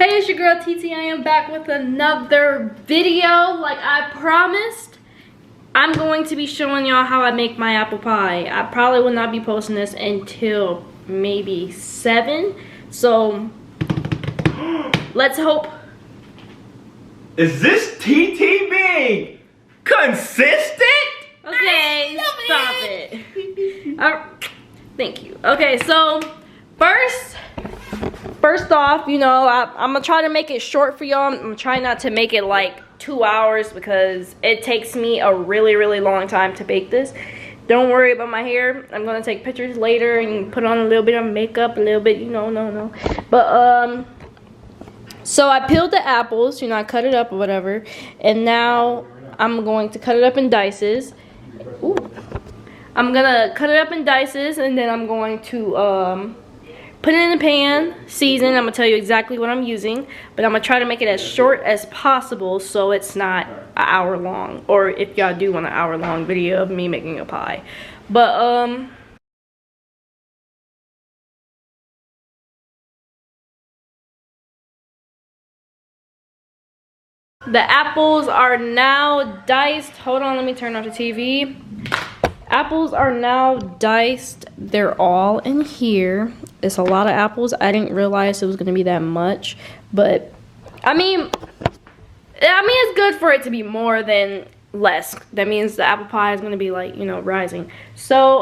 Hey, it's your girl TT. I am back with another video. Like I promised, I'm going to be showing y'all how I make my apple pie. I probably will not be posting this until maybe 7. So let's hope. Is this TT being consistent? Okay, stop it. Thank you. Okay, so First off, you know, I'm gonna try to make it short for y'all. I'm trying not to make it like 2 hours because it takes me a really long time to bake this. Don't worry about my hair. I'm gonna take pictures later and put on a little bit of makeup, a little bit, you know, no. But so I peeled the apples, you know, I cut it up or whatever, and now I'm going to cut it up in dices. Ooh. I'm gonna cut it up in dices, and then I'm going to put it in the pan, season. I'm gonna tell you exactly what I'm using, but I'm gonna try to make it as short as possible so it's not an hour long, or if y'all do want an hour-long video of me making a pie. But the apples are now diced. Hold on, let me turn off the TV. Apples are now diced. They're all in here. It's a lot of apples. I didn't realize it was gonna be that much, but I mean it's good for it to be more than less. That means the apple pie is gonna be like, you know, rising. So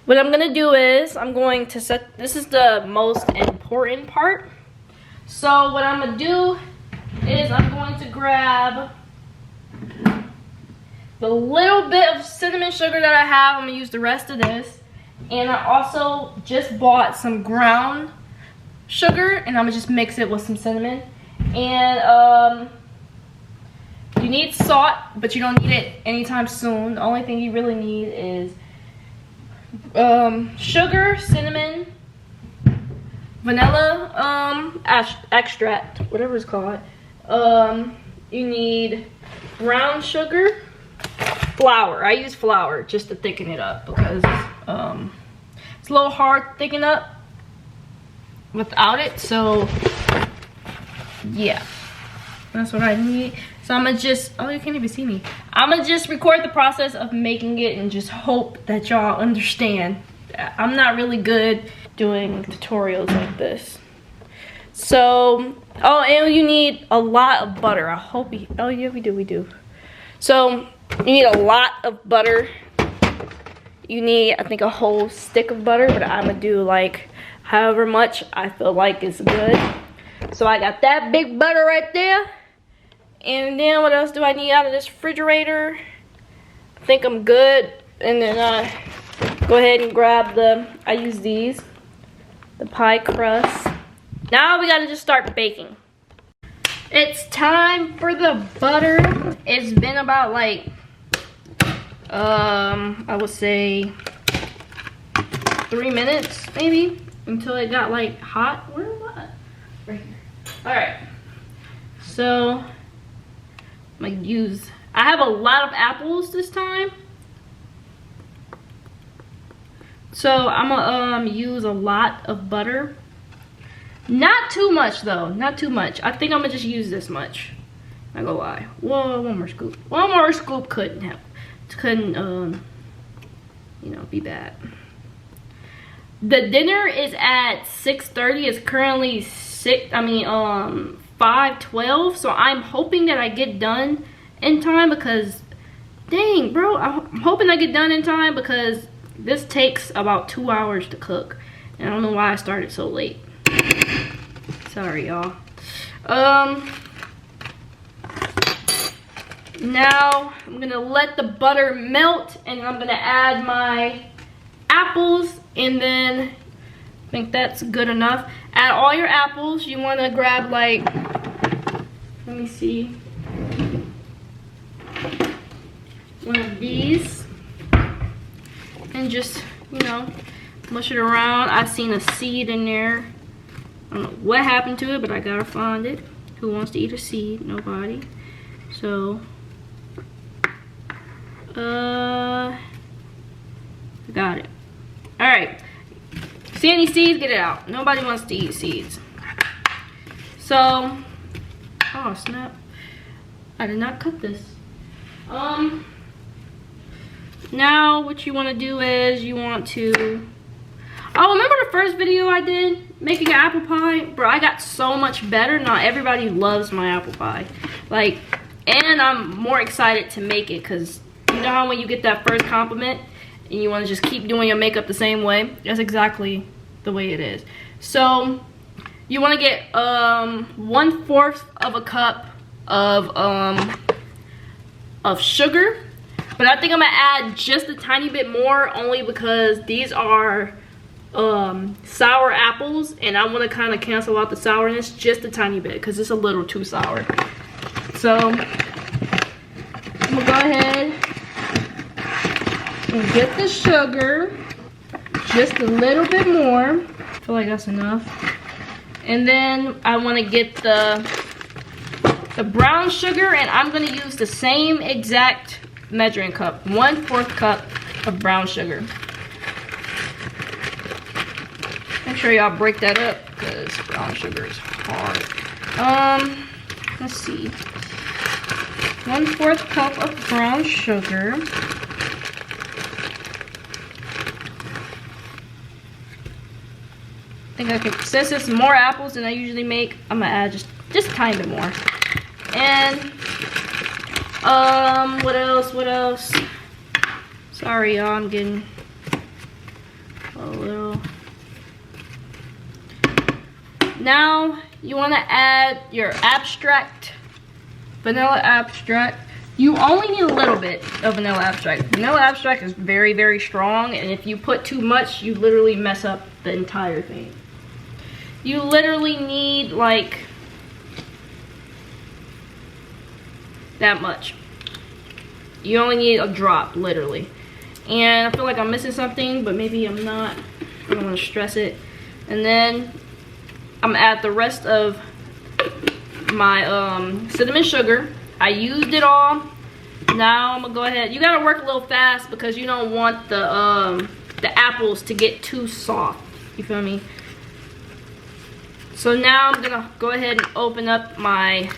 what I'm gonna do is I'm going to set, this is the most important part. So what I'm gonna do is I'm going to grab the little bit of cinnamon sugar that I have. I'm gonna use the rest of this. And I also just bought some ground sugar, and I'm gonna just mix it with some cinnamon. And you need salt, but you don't need it anytime soon. The only thing you really need is sugar, cinnamon, vanilla extract, whatever it's called. You need brown sugar, flour. I use flour just to thicken it up because it's a little hard to thicken up without it. So yeah, that's what I need. So I'm gonna just, oh, you can't even see me. I'm gonna just record the process of making it and just hope that y'all understand. I'm not really good doing tutorials like this. So, oh, and you need a lot of butter. I hope you, oh yeah, we do. So you need a lot of butter. You need, I think, a whole stick of butter, but I'm gonna do like however much I feel like is good. So I got that big butter right there. And then what else do I need out of this refrigerator? I think I'm good. And then go ahead and grab I use these, the pie crust. Now we gotta just start baking. It's time for the butter. It's been about like, I would say 3 minutes maybe until it got like hot. Where am I? Right here. Alright. So I'm gonna use, I have a lot of apples this time. So I'm gonna use a lot of butter. Not too much though, not too much. I think I'm gonna just use this much. Not gonna lie. Whoa, one more scoop. One more scoop couldn't, you know, be bad. The dinner is at 6:30. It's currently 5:12. So I'm hoping that I get done in time because, dang, bro, I'm hoping I get done in time because this takes about 2 hours to cook. And I don't know why I started so late. Sorry, y'all. Now I'm gonna let the butter melt, and I'm gonna add my apples, and then I think that's good enough. Add all your apples. You want to grab like, let me see, one of these, and just, you know, mush it around. I've seen a seed in there. I don't know what happened to it, but I gotta find it. Who wants to eat a seed? Nobody. So got it. All right, see any seeds? Get it out. Nobody wants to eat seeds. So, oh snap, I did not cut this. Now what you want to do is you want to, oh, remember the first video I did making an apple pie? Bro, I got so much better. Not everybody loves my apple pie. Like, and I'm more excited to make it because you know how when you get that first compliment and you want to just keep doing your makeup the same way? That's exactly the way it is. So you want to get 1/4 of a cup of sugar, but I think I'm gonna add just a tiny bit more only because these are sour apples and I want to kind of cancel out the sourness just a tiny bit because it's a little too sour. So I'm gonna go ahead and get the sugar just a little bit more. I feel like that's enough. And then I want to get the brown sugar, and I'm going to use the same exact measuring cup, 1/4 cup of brown sugar. Make sure y'all break that up because brown sugar is hard. Let's see. 1/4 cup of brown sugar. I think I can, since it's more apples than I usually make, I'm gonna add just a tiny bit more. And what else? Sorry y'all, I'm getting a little. Now you want to add your abstract, vanilla abstract. You only need a little bit of vanilla abstract. Vanilla abstract is very, very strong, and if you put too much, you literally mess up the entire thing. You literally need like that much. You only need a drop, literally. And I feel like I'm missing something, but maybe I'm not. I don't want to stress it. And then I'm gonna add the rest of my cinnamon sugar. I used it all. Now I'm gonna go ahead. You gotta work a little fast because you don't want the apples to get too soft. You feel me? So now I'm gonna go ahead and open up my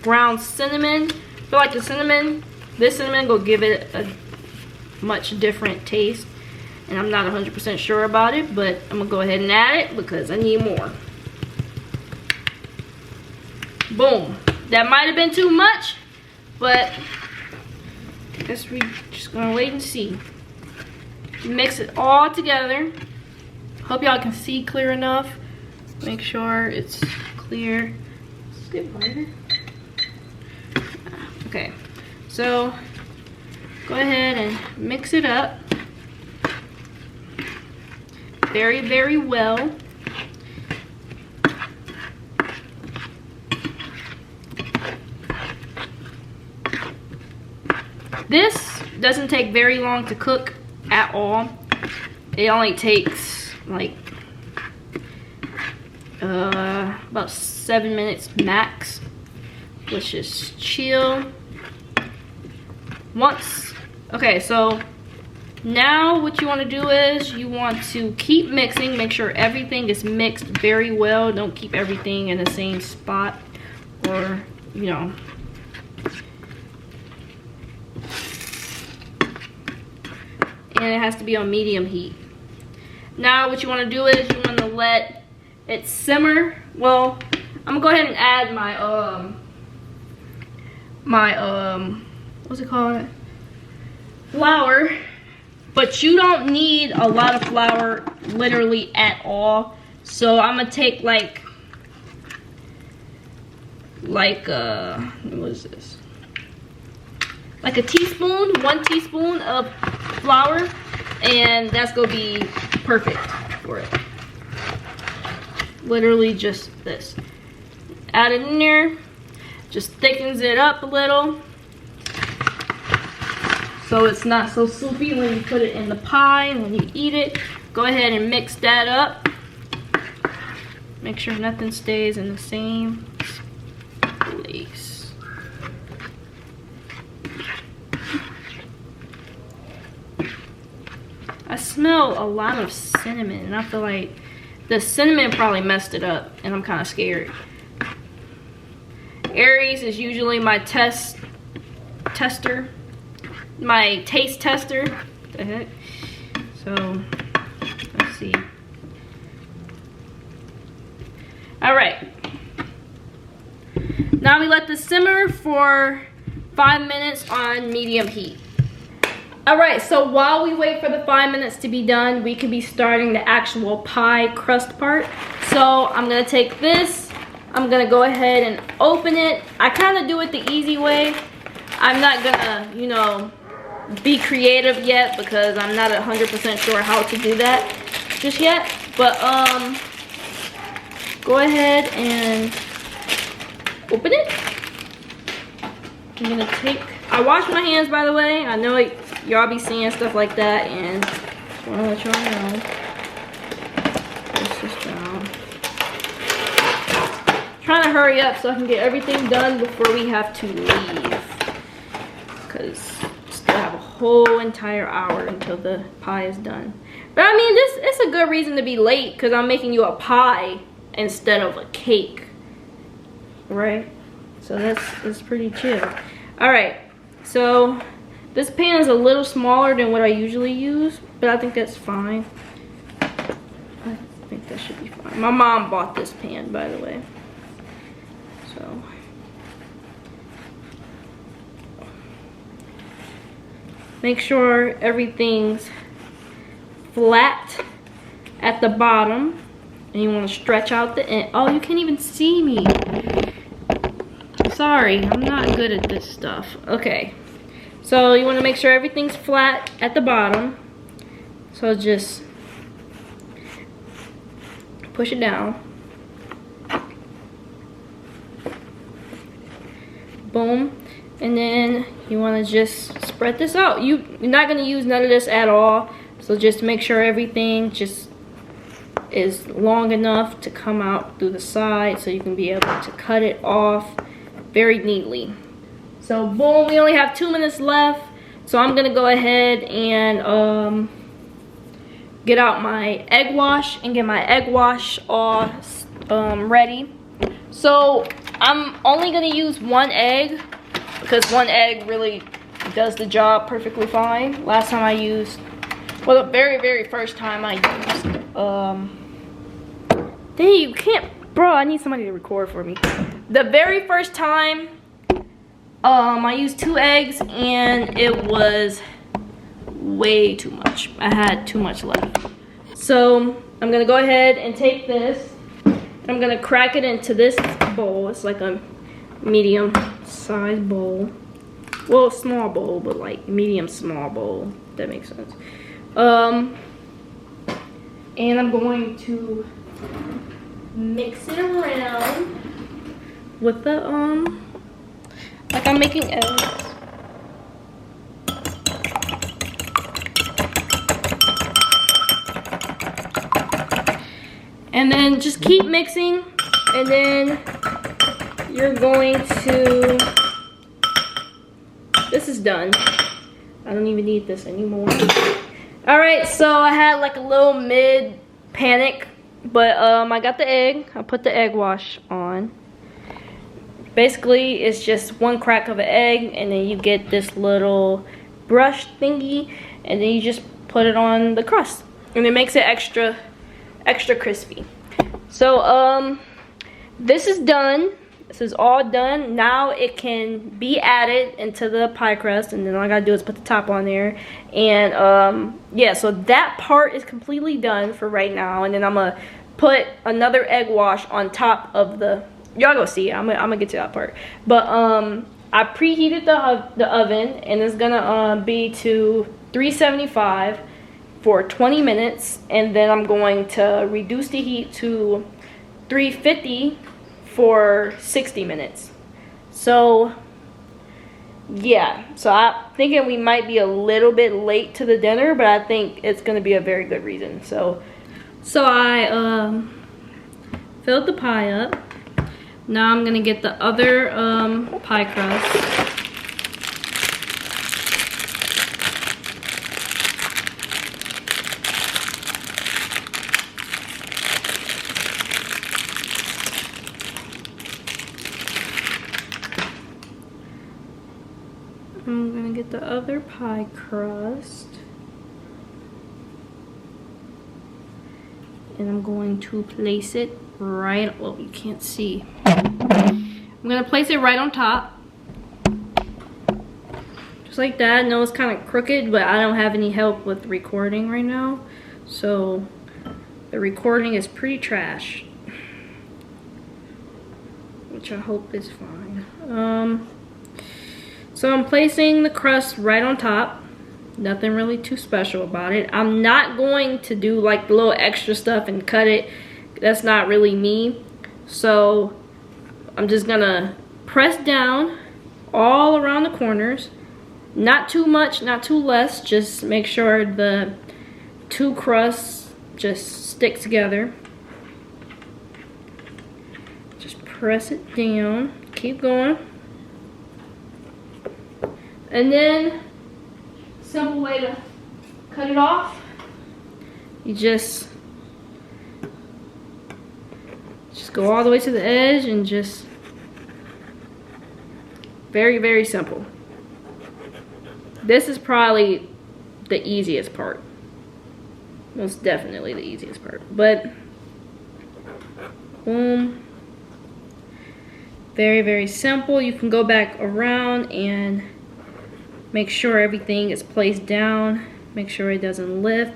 ground cinnamon. I feel like this cinnamon will give it a much different taste. And I'm not 100% sure about it, but I'm gonna go ahead and add it because I need more. Boom. That might have been too much, but I guess we're just gonna wait and see. Mix it all together. Hope y'all can see clear enough. Make sure it's clear. Let's get lighter. Okay, so go ahead and mix it up very, very well. This doesn't take very long to cook at all. It only takes like about 7 minutes max. Let's just chill. Okay, so now what you want to do is you want to keep mixing. Make sure everything is mixed very well. Don't keep everything in the same spot, or you know. And it has to be on medium heat. Now what you want to do is you want to let it simmer. Well, I'm gonna go ahead and add my what's it called, flour. But you don't need a lot of flour literally at all. So I'm gonna take like what is this, like a teaspoon, 1 teaspoon of flour, and that's gonna be perfect for it. Literally just this. Add it in there, just thickens it up a little so it's not so soupy when you put it in the pie and when you eat it. Go ahead and mix that up. Make sure nothing stays in the same place. I smell a lot of cinnamon, and I feel like the cinnamon probably messed it up, and I'm kind of scared. Aries is usually my tester, my taste tester. What the heck? So let's see. All right. Now we let this simmer for 5 minutes on medium heat. All right, so while we wait for the 5 minutes to be done, we could be starting the actual pie crust part. So I'm gonna take this, I'm gonna go ahead and open it. I kind of do it the easy way. I'm not gonna, you know, be creative yet because I'm not 100% sure how to do that just yet. But go ahead and open it. I'm gonna take, I wash my hands, by the way. I know y'all be seeing stuff like that, and just wanna let y'all know. Press this down. Trying to hurry up so I can get everything done before we have to leave, because still have a whole entire hour until the pie is done. But I mean, it's a good reason to be late because I'm making you a pie instead of a cake, right? So that's pretty chill. All right, so this pan is a little smaller than what I usually use, but I think that's fine. I think that should be fine. My mom bought this pan, by the way. So make sure everything's flat at the bottom, and you want to stretch out the end. Oh, you can't even see me. Sorry, I'm not good at this stuff. Okay, so you want to make sure everything's flat at the bottom. So just push it down. Boom. And then you want to just spread this out. You're not going to use none of this at all. So just make sure everything just is long enough to come out through the side so you can be able to cut it off very neatly. So boom, we only have 2 minutes left. So I'm gonna go ahead and get out my egg wash and get my egg wash all ready. So I'm only gonna use 1 egg because 1 egg really does the job perfectly fine. Last time I used, well, the very first time I used, dang, you can't, bro, I need somebody to record for me. The very first time, I used 2 eggs and it was way too much. I had too much left. So I'm gonna go ahead and take this. I'm gonna crack it into this bowl. It's like a medium size bowl. Well, small bowl, but like medium small bowl, if that makes sense. And I'm going to mix it around with the like I'm making eggs. And then just keep mixing, and then you're going to, this is done. I don't even need this anymore. All right, so I had like a little mid panic, but I got the egg. I put the egg wash on. Basically, it's just 1 crack of an egg, and then you get this little brush thingy, and then you just put it on the crust, and it makes it extra crispy. So this is done. This is all done. Now it can be added into the pie crust, and then all I gotta do is put the top on there. And yeah, so that part is completely done for right now. And then I'm gonna put another egg wash on top of the, y'all go see it. I'm gonna get to that part. But I preheated the oven, and it's gonna be to 375 for 20 minutes, and then I'm going to reduce the heat to 350 for 60 minutes. So yeah, so I'm thinking we might be a little bit late to the dinner, but I think it's gonna be a very good reason. So I filled the pie up. Now I'm gonna get the other pie crust. I'm gonna get the other pie crust. And I'm going to place it right, well, you can't see. I'm gonna place it right on top. Just like that. I know it's kind of crooked, but I don't have any help with recording right now. So the recording is pretty trash. Which I hope is fine. So I'm placing the crust right on top. Nothing really too special about it. I'm not going to do like the little extra stuff and cut it. That's not really me. So I'm just gonna press down all around the corners. Not too much, not too less. Just make sure the two crusts just stick together. Just press it down. Keep going. And then, simple way to cut it off. You just go all the way to the edge and just very, very simple. This is probably the easiest part. Most definitely the easiest part. But boom. Very, very simple. You can go back around and make sure everything is placed down. Make sure it doesn't lift.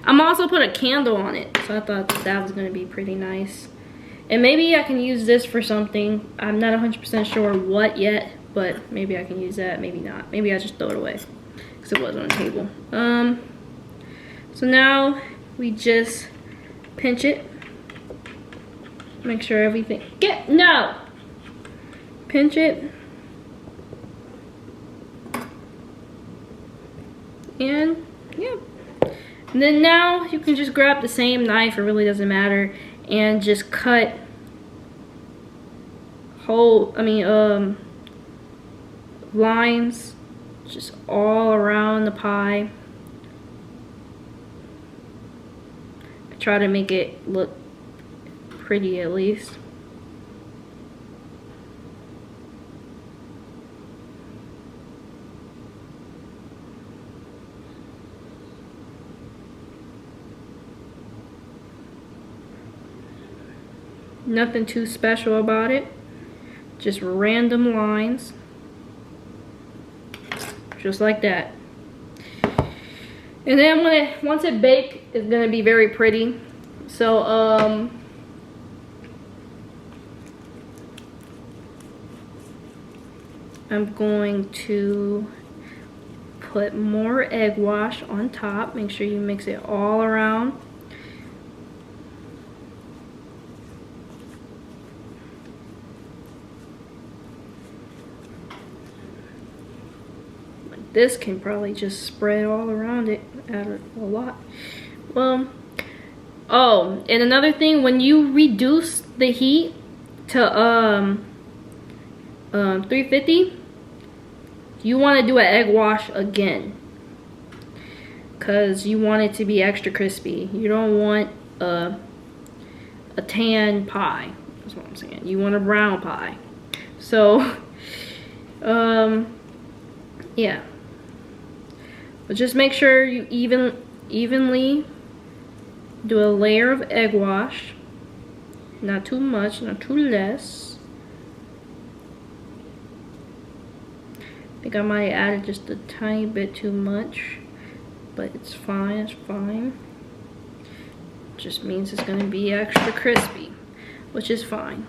I'm also put a candle on it, so I thought that was going to be pretty nice. And maybe I can use this for something. I'm not 100% sure what yet, but maybe I can use that, maybe not. Maybe I just throw it away because it was on the table. So now we just pinch it. Make sure everything, pinch it. And yeah. And then now you can just grab the same knife, it really doesn't matter, and just cut lines just all around the pie. I try to make it look pretty at least. Nothing too special about it. Just random lines. Just like that. And then once it bakes, it's gonna be very pretty. So I'm going to put more egg wash on top. Make sure you mix it all around. This can probably just spread all around it, add a lot. Well, oh, and another thing, when you reduce the heat to 350, you want to do an egg wash again, because you want it to be extra crispy. You don't want a tan pie. That's what I'm saying. You want a brown pie. So, yeah. But just make sure you evenly do a layer of egg wash. Not too much, not too less. I think I might have added just a tiny bit too much, but it's fine, it's fine. Just means it's gonna be extra crispy, which is fine.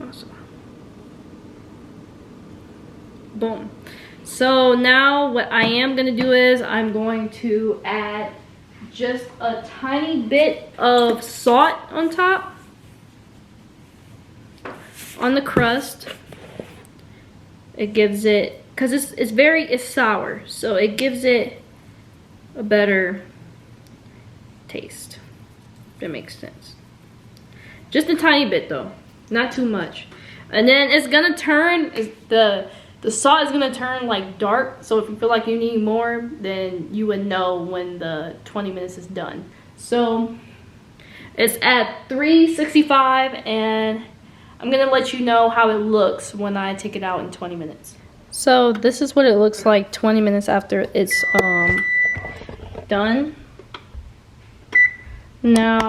Awesome. Boom. So now what I am gonna do is I'm going to add just a tiny bit of salt on top on the crust. It gives it, because it's sour, so it gives it a better taste, if that makes sense. Just a tiny bit though, not too much. And then it's gonna turn, the salt is gonna turn like dark, so if you feel like you need more, then you would know when the 20 minutes is done. So it's at 365, and I'm gonna let you know how it looks when I take it out in 20 minutes. So this is what it looks like 20 minutes after it's done. Now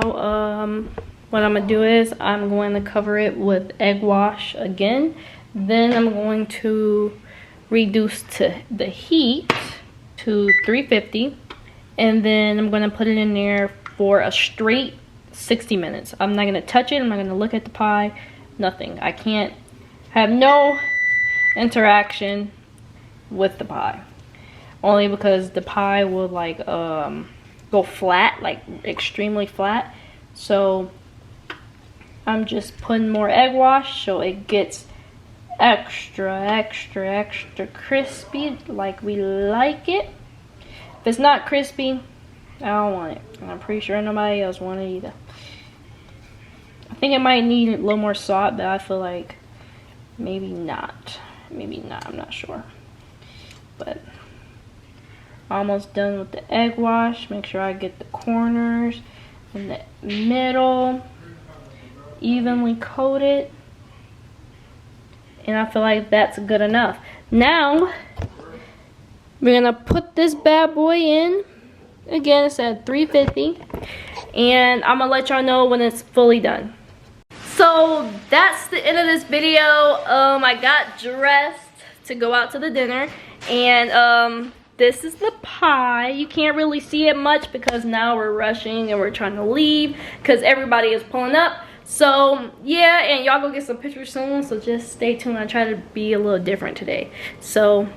what I'm gonna do is I'm going to cover it with egg wash again. Then I'm going to reduce to the heat to 350, and then I'm gonna put it in there for a straight 60 minutes. I'm not gonna touch it. I'm not gonna look at the pie. Nothing. I have no interaction with the pie, only because the pie will like go flat, like extremely flat. So I'm just putting more egg wash so it gets extra crispy like we like it. If it's not crispy, I don't want it, and I'm pretty sure nobody else want it either. I think it might need a little more salt, but I feel like maybe not. I'm not sure. But almost done with the egg wash. Make sure I get the corners and the middle evenly coated, and I feel like that's good enough. Now we're gonna put this bad boy in. Again, it's at 350, and I'm gonna let y'all know when it's fully done. So that's the end of this video. I got dressed to go out to the dinner, and this is the pie. You can't really see it much because now we're rushing and we're trying to leave because everybody is pulling up. So yeah, and y'all go get some pictures soon, so just stay tuned. I try to be a little different today. So